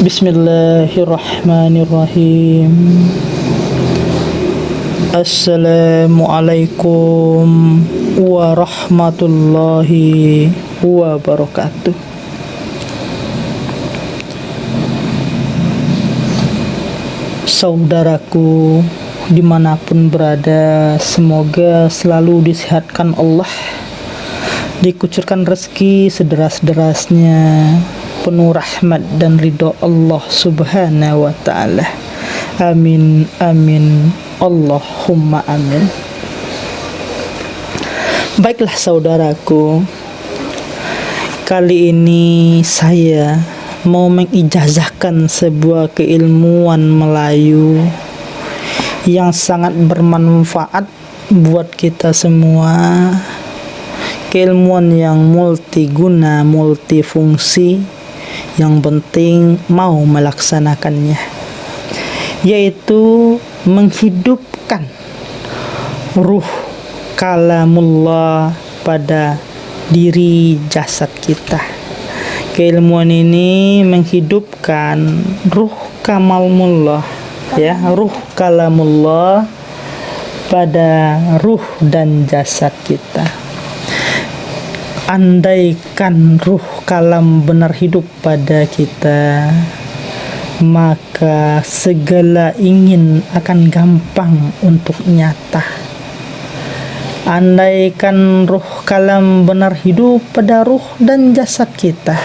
Bismillahirrahmanirrahim. Assalamualaikum warahmatullahi wabarakatuh. Saudaraku dimanapun berada, semoga selalu disehatkan Allah, dikucurkan rezeki sederas-derasnya, penuh rahmat dan ridho Allah subhanahu wa ta'ala. Amin, amin, Allahumma amin. Baiklah saudaraku, kali ini saya mau mengijazahkan sebuah keilmuan Melayu yang sangat bermanfaat buat kita semua. Keilmuan yang multiguna, multifungsi, yang penting mau melaksanakannya, yaitu menghidupkan ruh kalamullah pada diri jasad kita. Keilmuan ini menghidupkan ruh kalamullah, ya, ruh kalamullah pada ruh dan jasad kita. Andaikan ruh kalam benar hidup pada kita, maka segala ingin akan gampang untuk nyata. Andaikan ruh kalam benar hidup pada ruh dan jasad kita,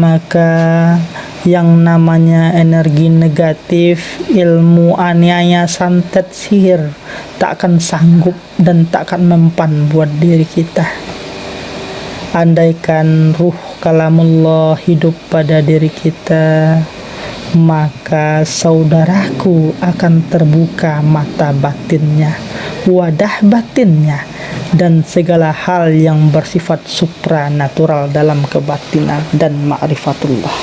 maka yang namanya energi negatif, ilmu aniaya, santet, sihir tak akan sanggup dan tak akan mempan buat diri kita. Andaikan ruh kalamullah hidup pada diri kita, maka saudaraku akan terbuka mata batinnya, wadah batinnya, dan segala hal yang bersifat supranatural dalam kebatinan dan ma'rifatullah.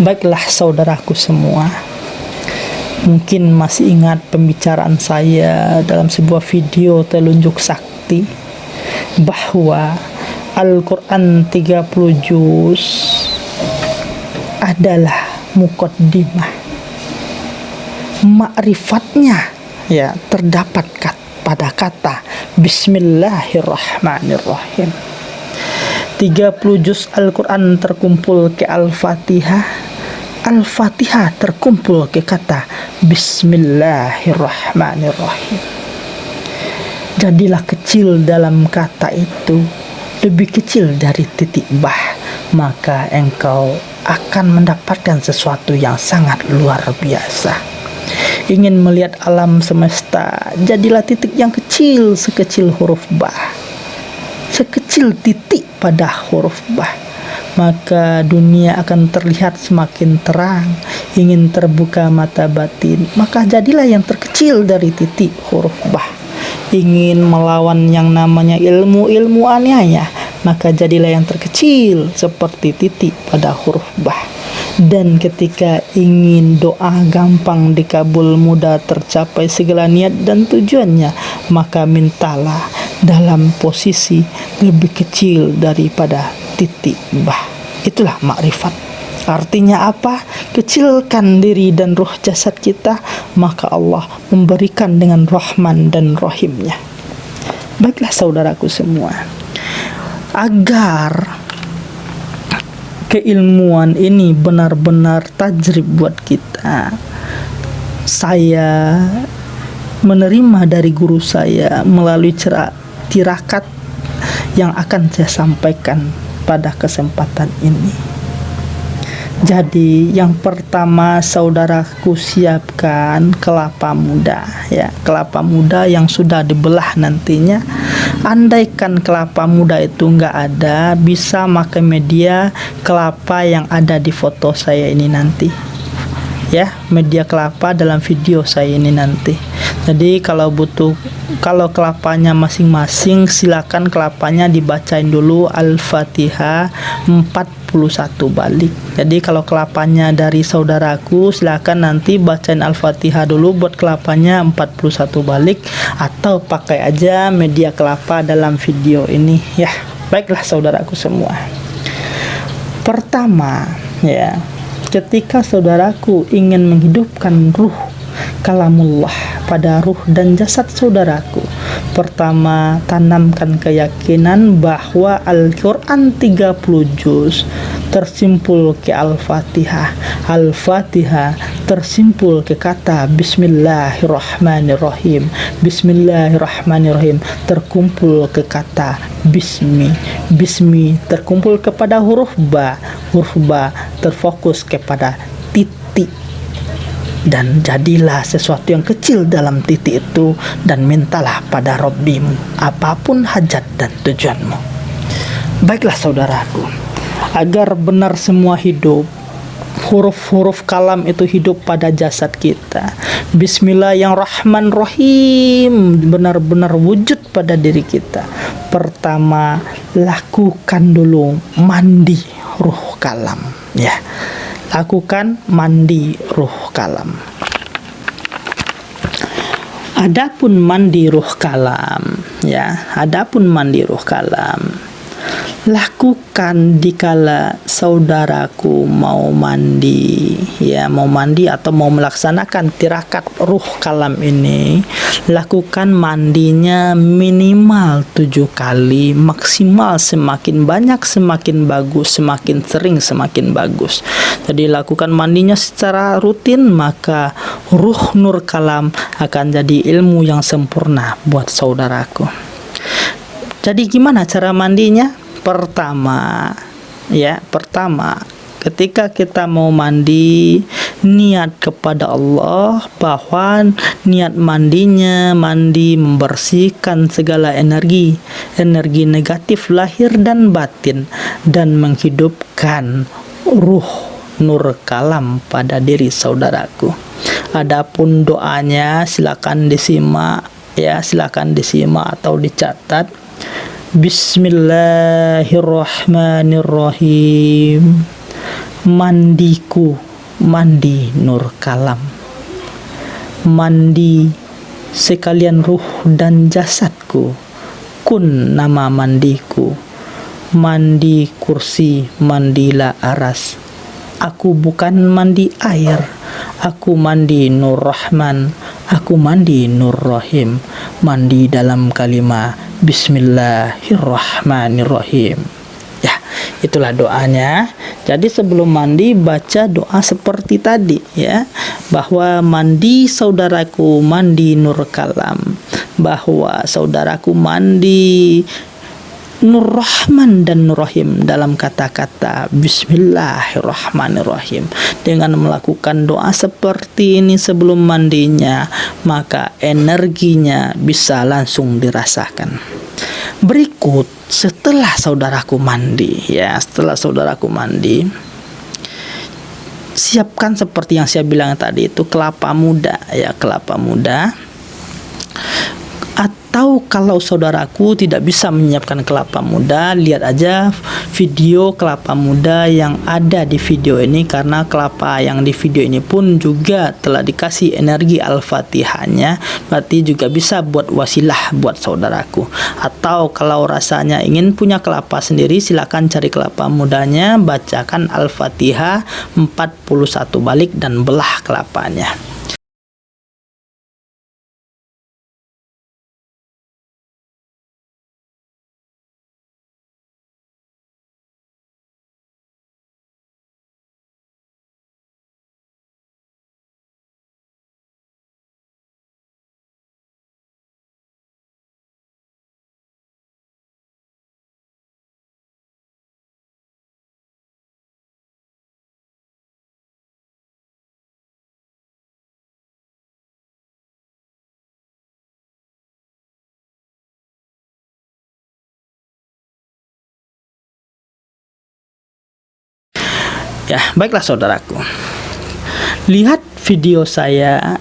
Baiklah saudaraku semua, mungkin masih ingat pembicaraan saya dalam sebuah video telunjuk sakti bahwa Al-Quran 30 juz adalah muqaddimah. Ma'rifatnya ya terdapat pada kata Bismillahirrahmanirrahim. 30 juz Al-Quran terkumpul ke Al-Fatihah, Al-Fatihah terkumpul ke kata Bismillahirrahmanirrahim. Jadilah kecil dalam kata itu, lebih kecil dari titik bah, maka engkau akan mendapatkan sesuatu yang sangat luar biasa. Ingin melihat alam semesta, jadilah titik yang kecil sekecil huruf bah, sekecil titik pada huruf bah, maka dunia akan terlihat semakin terang. Ingin terbuka mata batin, maka jadilah yang terkecil dari titik huruf bah. Ingin melawan yang namanya ilmu aniaya, maka jadilah yang terkecil seperti titik pada huruf bah. Dan ketika ingin doa gampang dikabul, mudah tercapai segala niat dan tujuannya, maka mintalah dalam posisi lebih kecil daripada titik bah. Itulah makrifat. Artinya apa? Kecilkan diri dan ruh jasad kita, maka Allah memberikan dengan Rahman dan Rahimnya. Baiklah saudaraku semua, agar keilmuan ini benar-benar tajrib buat kita, saya menerima dari guru saya melalui tirakat yang akan saya sampaikan pada kesempatan ini. Jadi yang pertama, saudaraku siapkan kelapa muda, ya, kelapa muda yang sudah dibelah nantinya. Andaikan kelapa muda itu enggak ada, bisa pakai media kelapa yang ada di foto saya ini nanti, ya, media kelapa dalam video saya ini nanti. Jadi kalau kelapanya masing-masing, silakan kelapanya dibacain dulu Al-Fatihah 41 balik. Jadi kalau kelapanya dari saudaraku, silakan nanti bacain Al-Fatihah dulu buat kelapanya 41 balik, atau pakai aja media kelapa dalam video ini, ya. Baiklah saudaraku semua, pertama ya, ketika saudaraku ingin menghidupkan ruh kalamullah pada ruh dan jasad saudaraku, pertama tanamkan keyakinan bahwa Al-Quran 30 juz tersimpul ke Al-Fatihah. Al-Fatihah tersimpul ke kata Bismillahirrahmanirrahim. Bismillahirrahmanirrahim terkumpul ke kata Bismi. Bismi terkumpul kepada huruf ba. Huruf ba terfokus kepada titik. Dan jadilah sesuatu yang kecil dalam titik itu, dan mintalah pada Rabbimu apapun hajat dan tujuanmu. Baiklah saudaraku, agar benar semua hidup, huruf-huruf kalam itu hidup pada jasad kita. Bismillahirrahmanirrahim benar-benar wujud pada diri kita. Pertama, lakukan dulu mandi ruh kalam, ya. Lakukan mandi ruh kalam. Adapun mandi ruh kalam, ya, adapun mandi ruh kalam, lakukan dikala saudaraku mau mandi, ya, mau mandi atau mau melaksanakan tirakat ruh kalam ini. Lakukan mandinya minimal 7 kali, maksimal semakin banyak semakin bagus, semakin sering semakin bagus. Jadi lakukan mandinya secara rutin, maka ruh nur kalam akan jadi ilmu yang sempurna buat saudaraku. Jadi gimana cara mandinya? Pertama, ketika kita mau mandi, niat kepada Allah bahwa niat mandinya mandi membersihkan segala energi negatif lahir dan batin, dan menghidupkan ruh nur kalam pada diri saudaraku. Adapun doanya silakan disimak, ya, silakan disimak atau dicatat. Bismillahirrahmanirrahim. Mandiku, mandi nur kalam, mandi sekalian ruh dan jasadku. Kun nama mandiku, mandi kursi, mandilah aras. Aku bukan mandi air, aku mandi nur rahman, aku mandi nur rahim, mandi dalam kalimat Bismillahirrahmanirrahim. Ya, itulah doanya. Jadi sebelum mandi baca doa seperti tadi, ya, bahwa mandi saudaraku mandi nur kalam, bahwa saudaraku mandi Nur Rahman dan Nur Rahim dalam kata-kata Bismillahirrahmanirrahim. Dengan melakukan doa seperti ini sebelum mandinya, maka energinya bisa langsung dirasakan. Berikut setelah saudaraku mandi, ya, setelah saudaraku mandi, siapkan seperti yang saya bilang tadi itu kelapa muda, ya, kelapa muda. Atau kalau saudaraku tidak bisa menyiapkan kelapa muda, lihat aja video kelapa muda yang ada di video ini, karena kelapa yang di video ini pun juga telah dikasih energi Al-Fatihahnya, berarti juga bisa buat wasilah buat saudaraku. Atau kalau rasanya ingin punya kelapa sendiri, silakan cari kelapa mudanya, bacakan Al-Fatihah 41 balik dan belah kelapanya. Ya, baiklah saudaraku. Lihat video saya,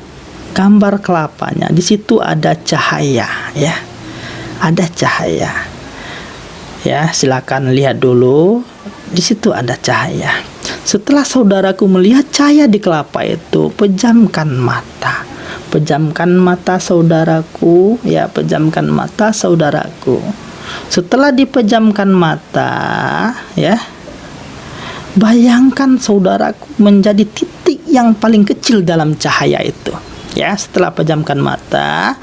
gambar kelapanya. Di situ ada cahaya, ya. Ada cahaya. Ya, silakan lihat dulu. Di situ ada cahaya. Setelah saudaraku melihat cahaya di kelapa itu, pejamkan mata. Pejamkan mata saudaraku, ya, pejamkan mata saudaraku. Setelah dipejamkan mata, ya, Bayangkan saudaraku menjadi titik yang paling kecil dalam cahaya itu. Ya, setelah pejamkan mata,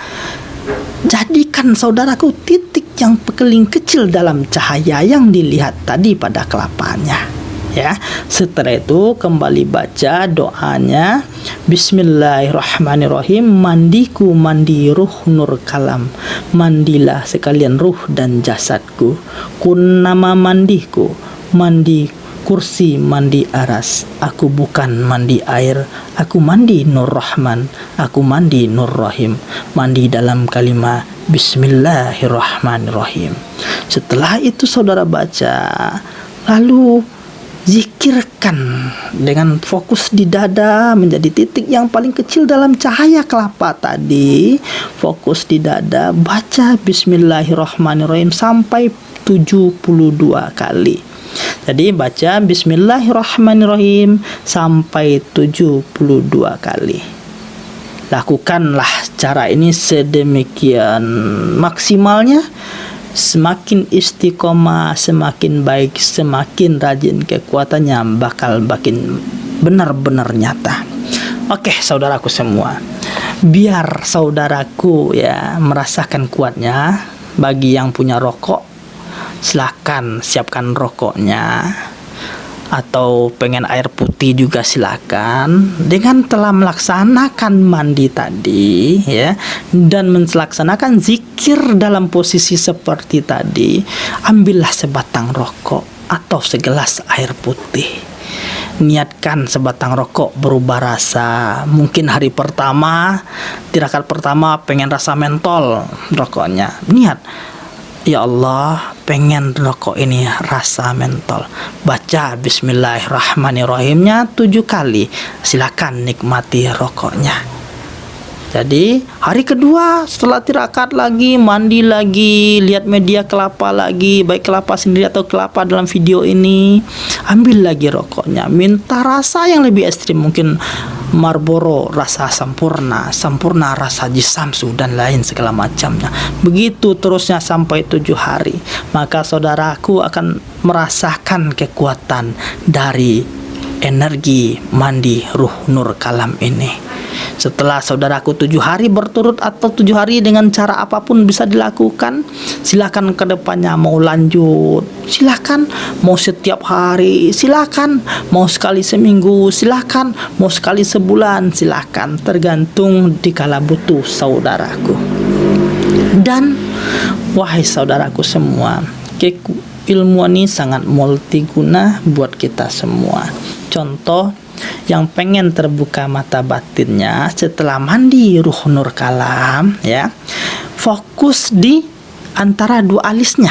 jadikan saudaraku titik yang paling kecil dalam cahaya yang dilihat tadi pada kelapanya. Ya, setelah itu kembali baca doanya. Bismillahirrahmanirrahim. Mandiku mandi ruh nur kalam, mandilah sekalian ruh dan jasadku. Kun nama mandiku, mandi kursi, mandi aras. Aku bukan mandi air, aku mandi nur rahman, aku mandi nur rahim. Mandi dalam kalimat Bismillahirrahmanirrahim. Setelah itu saudara baca, lalu zikirkan dengan fokus di dada menjadi titik yang paling kecil dalam cahaya kelapa tadi. Fokus di dada, baca Bismillahirrahmanirrahim sampai 72 kali. Jadi baca Bismillahirrahmanirrahim sampai 72 kali. Lakukanlah cara ini sedemikian maksimalnya. Semakin istiqomah, semakin baik, semakin rajin, kekuatannya bakal makin benar-benar nyata. Oke, saudaraku semua, biar saudaraku ya merasakan kuatnya. Bagi yang punya rokok, silakan siapkan rokoknya, atau pengen air putih juga silakan. Dengan telah melaksanakan mandi tadi ya, dan melaksanakan zikir dalam posisi seperti tadi, ambillah sebatang rokok atau segelas air putih. Niatkan sebatang rokok berubah rasa. Mungkin hari pertama, tirakat pertama pengen rasa mentol rokoknya. Niat, ya Allah, pengen rokok ini rasa mentol. Baca Bismillahirrahmanirrahimnya 7 kali. Silakan nikmati rokoknya. Jadi hari kedua setelah tirakat lagi, mandi lagi, lihat media kelapa lagi, baik kelapa sendiri atau kelapa dalam video ini, ambil lagi rokoknya. Minta rasa yang lebih ekstrim, mungkin Marlboro rasa sempurna, sempurna rasa Jisamsu dan lain segala macamnya. Begitu terusnya sampai 7 hari. Maka saudaraku akan merasakan kekuatan dari energi mandi ruh nur kalam ini. Setelah saudaraku 7 hari berturut atau 7 hari dengan cara apapun bisa dilakukan, silakan ke depannya mau lanjut, silakan mau setiap hari, silakan mau sekali seminggu, silakan mau sekali sebulan, silakan, tergantung dikala butuh saudaraku. Dan wahai saudaraku semua, ilmu ini sangat multiguna buat kita semua. Contoh, yang pengen terbuka mata batinnya setelah mandi ruh nur kalam ya, fokus di antara 2 alisnya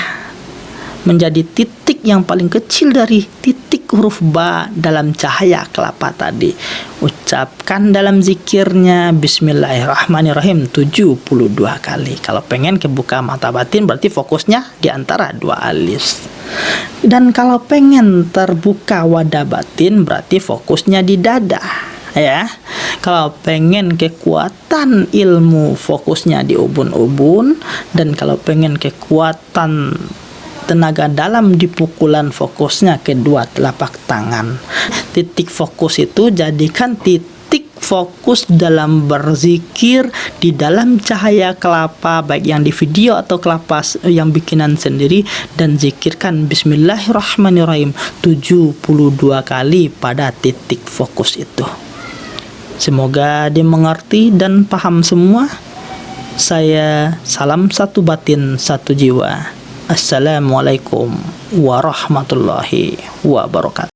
menjadi titik yang paling kecil dari titik huruf ba dalam cahaya kelapa tadi. Ucapkan dalam zikirnya Bismillahirrahmanirrahim 72 kali. Kalau pengen kebuka mata batin berarti fokusnya di antara 2 alis. Dan kalau pengen terbuka wadah batin berarti fokusnya di dada ya. Kalau pengen kekuatan ilmu fokusnya di ubun-ubun, dan kalau pengen kekuatan tenaga dalam di pukulan fokusnya kedua telapak tangan. Titik fokus itu jadikan titik fokus dalam berzikir di dalam cahaya kelapa, baik yang di video atau kelapa yang bikinan sendiri, dan zikirkan Bismillahirrahmanirrahim 72 kali pada titik fokus itu. Semoga dimengerti dan paham semua. Saya salam satu batin satu jiwa. Assalamualaikum warahmatullahi wabarakatuh.